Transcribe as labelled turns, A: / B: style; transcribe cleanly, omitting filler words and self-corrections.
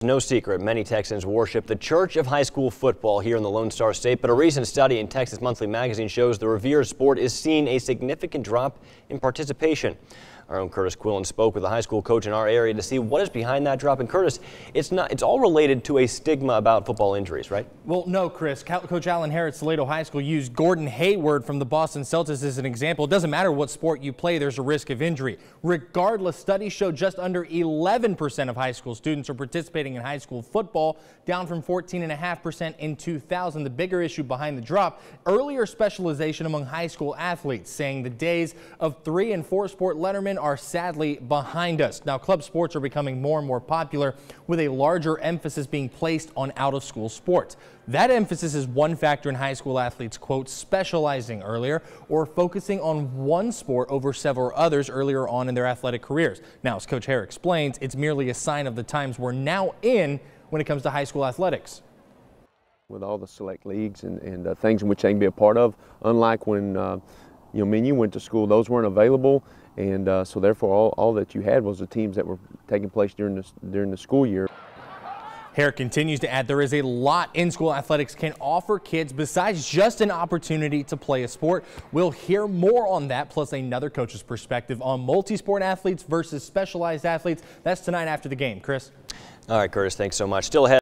A: No secret, many Texans worship the Church of High School Football here in the Lone Star State, but a recent study in Texas Monthly magazine shows the revered sport is seeing a significant drop in participation. Our own Kurtis Quillin spoke with a high school coach in our area to see what is behind that drop. And Kurtis, it's all related to a stigma about football injuries, right?
B: Well, no, Chris. Coach Alan Harris at Salado High School used Gordon Hayward from the Boston Celtics as an example. It doesn't matter what sport you play, there's a risk of injury. Regardless, studies show just under 11% of high school students are participating in high school football, down from 14.5% in 2000. The bigger issue behind the drop, earlier specialization among high school athletes, saying the days of 3- and 4-sport lettermen are sadly behind us. Now, club sports are becoming more and more popular, with a larger emphasis being placed on out-of-school sports. That emphasis is one factor in high school athletes, quote, specializing earlier or focusing on one sport over several others earlier on in their athletic careers. Now, as Coach Harris explains, it's merely a sign of the times we're now in when it comes to high school athletics.
C: With all the select leagues and things in which they can be a part of, unlike when me and you went to school, those weren't available, and so therefore all that you had was the teams that were taking place during the school year.
B: Hare continues to add there is a lot in-school athletics can offer kids besides just an opportunity to play a sport. We'll hear more on that, plus another coach's perspective on multi-sport athletes versus specialized athletes. That's tonight after the game. Chris?
A: All right, Kurtis, thanks so much. Still ahead.